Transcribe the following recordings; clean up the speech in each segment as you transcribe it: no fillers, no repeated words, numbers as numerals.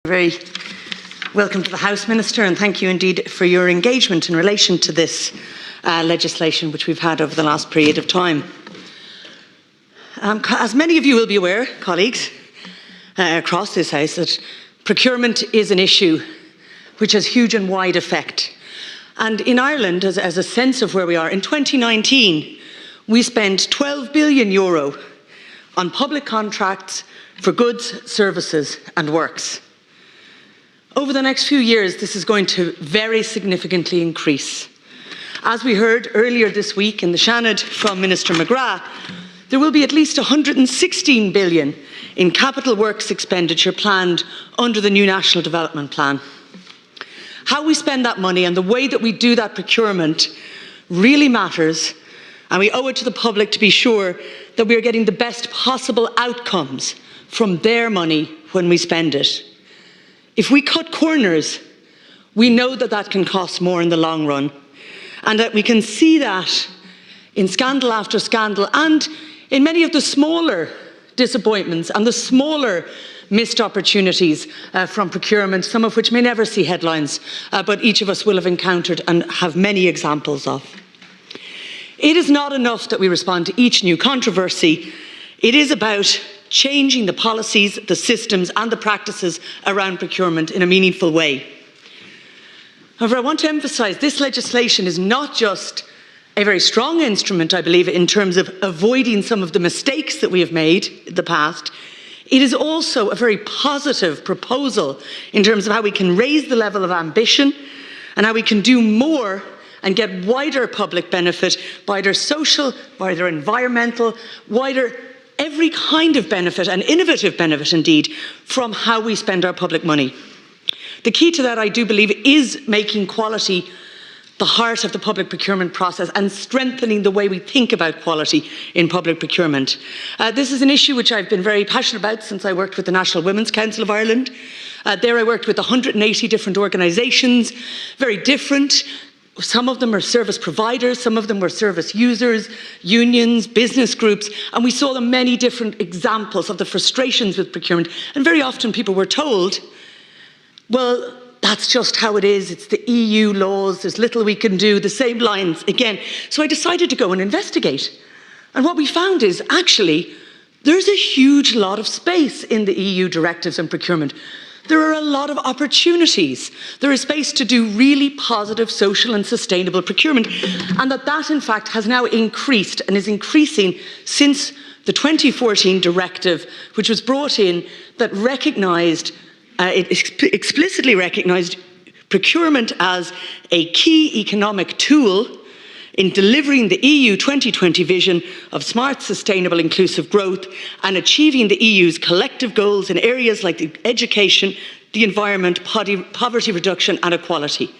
Very welcome to the House, Minister, and thank you indeed for your engagement in relation to this legislation which we've had over the last period of time. As many of you will be aware, colleagues, across this House, that procurement is an issue which has huge and wide effect. And in Ireland, as a sense of where we are, in 2019 we spent €12 billion on public contracts for goods, services and works. Over the next few years, this is going to very significantly increase. As we heard earlier this week in the Seanad from Minister McGrath, there will be at least €116 billion in capital works expenditure planned under the new National Development Plan. How we spend that money and the way that we do that procurement really matters, and we owe it to the public to be sure that we are getting the best possible outcomes from their money when we spend it. If we cut corners, we know that that can cost more in the long run, and that we can see that in scandal after scandal and in many of the smaller disappointments and the smaller missed opportunities from procurement, some of which may never see headlines, but each of us will have encountered and have many examples of. It is not enough that we respond to each new controversy. It is about changing the policies, the systems and the practices around procurement in a meaningful way. However, I want to emphasise this legislation is not just a very strong instrument, I believe, in terms of avoiding some of the mistakes that we have made in the past. It is also a very positive proposal in terms of how we can raise the level of ambition and how we can do more and get wider public benefit, wider social, wider environmental, wider every kind of benefit, and innovative benefit indeed, from how we spend our public money. The key to that, I do believe, is making quality the heart of the public procurement process and strengthening the way we think about quality in public procurement. This is an issue which I've been very passionate about since I worked with the National Women's Council of Ireland. There I worked with 180 different organisations, very different. Some of them are service providers, some of them were service users, unions, business groups, and we saw the many different examples of the frustrations with procurement. And very often people were told, well, that's just how it is, it's the EU laws, there's little we can do, the same lines again. So I decided to go and investigate. And what we found is actually there's a huge lot of space in the EU directives and procurement. There are a lot of opportunities. There is space to do really positive social and sustainable procurement, and that in fact has now increased and is increasing since the 2014 directive, which was brought in, that explicitly recognised procurement as a key economic tool in delivering the EU 2020 vision of smart, sustainable, inclusive growth and achieving the EU's collective goals in areas like education, the environment, poverty reduction and equality.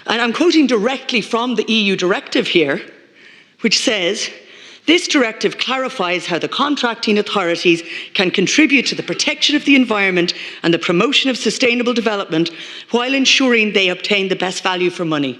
And I'm quoting directly from the EU directive here, which says, "This directive clarifies how the contracting authorities can contribute to the protection of the environment and the promotion of sustainable development while ensuring they obtain the best value for money."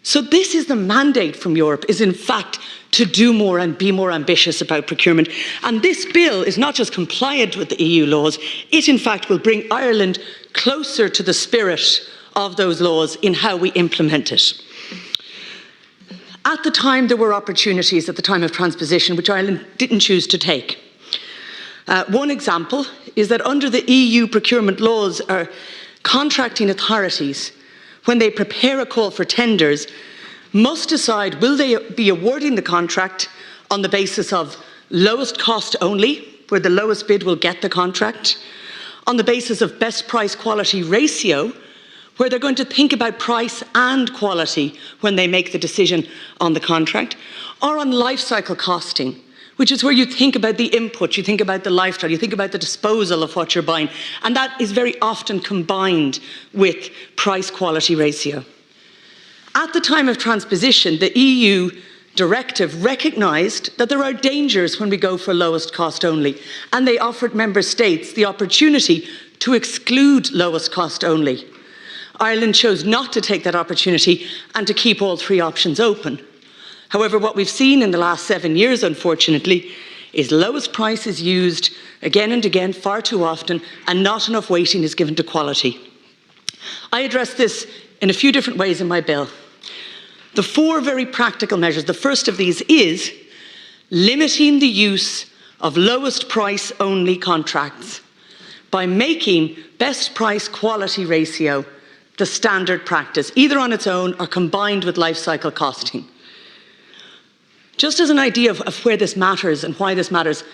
So this is the mandate from Europe, is in fact to do more and be more ambitious about procurement. And this bill is not just compliant with the EU laws, it in fact will bring Ireland closer to the spirit of those laws in how we implement it. At the time, there were opportunities at the time of transposition which Ireland didn't choose to take. One example is that under the EU procurement laws, our contracting authorities, when they prepare a call for tenders, must decide will they be awarding the contract on the basis of lowest cost only, where the lowest bid will get the contract, on the basis of best price quality ratio, where they're going to think about price and quality when they make the decision on the contract, or on life cycle costing, which is where you think about the input, you think about the lifestyle, you think about the disposal of what you're buying, and that is very often combined with price-quality ratio. At the time of transposition, the EU directive recognised that there are dangers when we go for lowest cost only, and they offered member states the opportunity to exclude lowest cost only. Ireland chose not to take that opportunity and to keep all three options open. However, what we've seen in the last 7 years, unfortunately, is lowest price is used again and again, far too often, and not enough weighting is given to quality. I address this in a few different ways in my bill. The 4 very practical measures, the first of these is limiting the use of lowest price only contracts by making best price quality ratio the standard practice, either on its own or combined with life cycle costing. Just as an idea of where this matters and why this matters,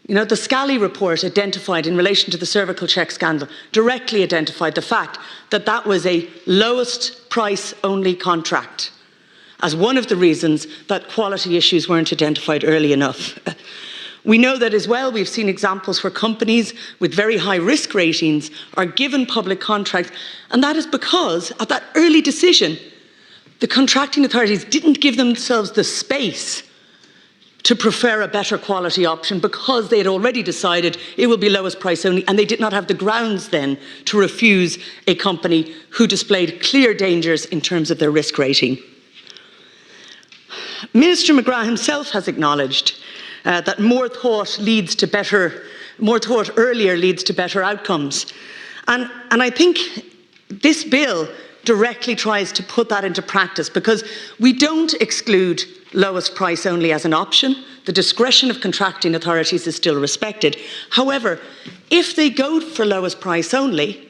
the Scally report identified in relation to the cervical check scandal, directly identified the fact that that was a lowest price only contract as one of the reasons that quality issues weren't identified early enough. We know that as well, we've seen examples where companies with very high risk ratings are given public contracts, and that is because at that early decision, the contracting authorities didn't give themselves the space to prefer a better quality option because they had already decided it will be lowest price only, and they did not have the grounds then to refuse a company who displayed clear dangers in terms of their risk rating. Minister McGrath himself has acknowledged that more thought earlier leads to better outcomes. And I think this bill directly tries to put that into practice, because we don't exclude lowest price only as an option. The discretion of contracting authorities is still respected. However, if they go for lowest price only,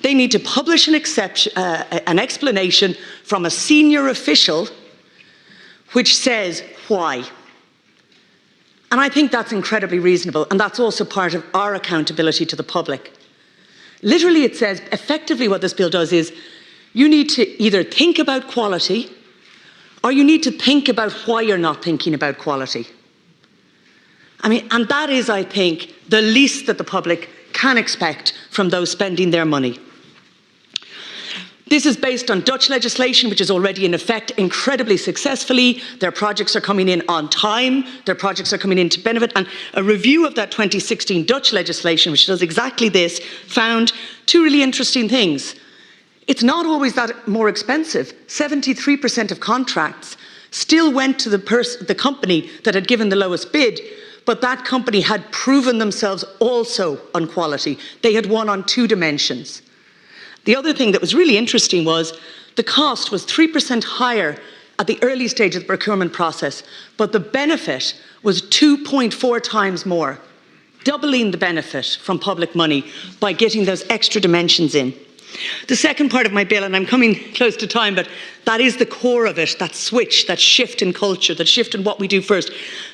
they need to publish an explanation from a senior official which says why. And I think that's incredibly reasonable, and that's also part of our accountability to the public. Literally, it says, effectively what this bill does is, you need to either think about quality, or you need to think about why you're not thinking about quality. And that is, I think, the least that the public can expect from those spending their money. This is based on Dutch legislation, which is already in effect incredibly successfully. Their projects are coming in on time. Their projects are coming in to benefit. And a review of that 2016 Dutch legislation, which does exactly this, found 2 really interesting things. It's not always that more expensive. 73% of contracts still went to the company that had given the lowest bid, but that company had proven themselves also on quality. They had won on 2 dimensions. The other thing that was really interesting was the cost was 3% higher at the early stage of the procurement process, but the benefit was 2.4 times more, doubling the benefit from public money by getting those extra dimensions in. The second part of my bill, and I'm coming close to time, but that is the core of it, that switch, that shift in culture, that shift in what we do first.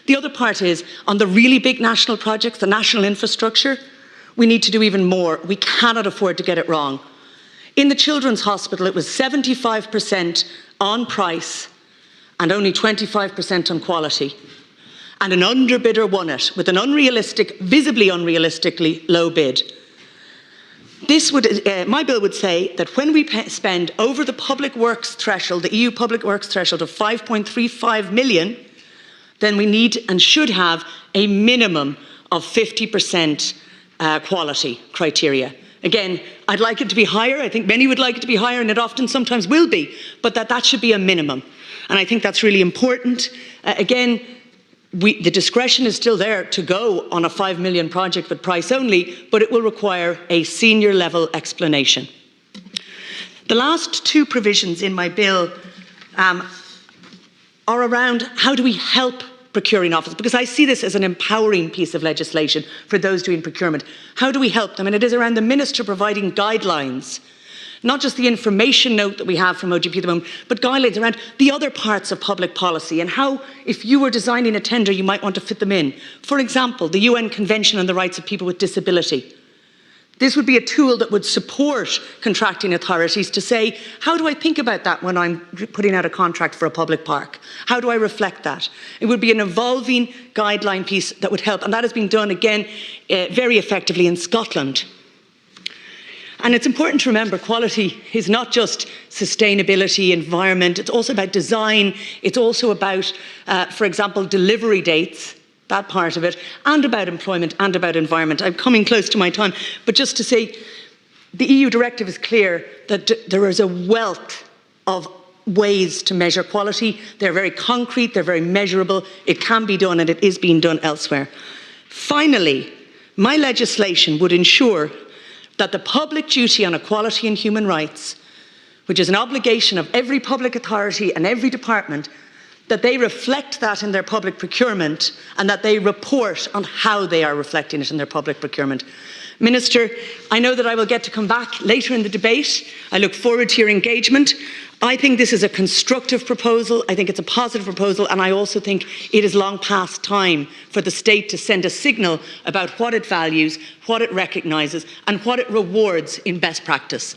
The other part is, on the really big national projects, the national infrastructure, we need to do even more. We cannot afford to get it wrong. In the Children's Hospital, it was 75% on price and only 25% on quality. And an underbidder won it with an visibly unrealistically low bid. My bill would say that when we spend over the public works threshold, the EU public works threshold of 5.35 million, then we need and should have a minimum of 50% quality criteria. Again, I'd like it to be higher. I think many would like it to be higher, and it often sometimes will be, but that should be a minimum. And I think that's really important. Again, the discretion is still there to go on a 5 million project with price only, but it will require a senior level explanation. The last 2 provisions in my bill are around how do we help procuring officers, because I see this as an empowering piece of legislation for those doing procurement. How do we help them? And it is around the Minister providing guidelines, not just the information note that we have from OGP at the moment, but guidelines around the other parts of public policy and how, if you were designing a tender, you might want to fit them in. For example, the UN Convention on the Rights of People with Disability. This would be a tool that would support contracting authorities to say, how do I think about that when I'm putting out a contract for a public park? How do I reflect that? It would be an evolving guideline piece that would help, and that has been done, again, very effectively in Scotland. And it's important to remember quality is not just sustainability, environment, it's also about design, it's also about, for example, delivery dates, that part of it, and about employment and about environment. I'm coming close to my time, but just to say, the EU directive is clear that there is a wealth of ways to measure quality. They're very concrete, they're very measurable. It can be done and it is being done elsewhere. Finally, my legislation would ensure that the public duty on equality and human rights, which is an obligation of every public authority and every department, that they reflect that in their public procurement and that they report on how they are reflecting it in their public procurement. Minister, I know that I will get to come back later in the debate. I look forward to your engagement. I think this is a constructive proposal. I think it's a positive proposal, and I also think it is long past time for the state to send a signal about what it values, what it recognises, and what it rewards in best practice.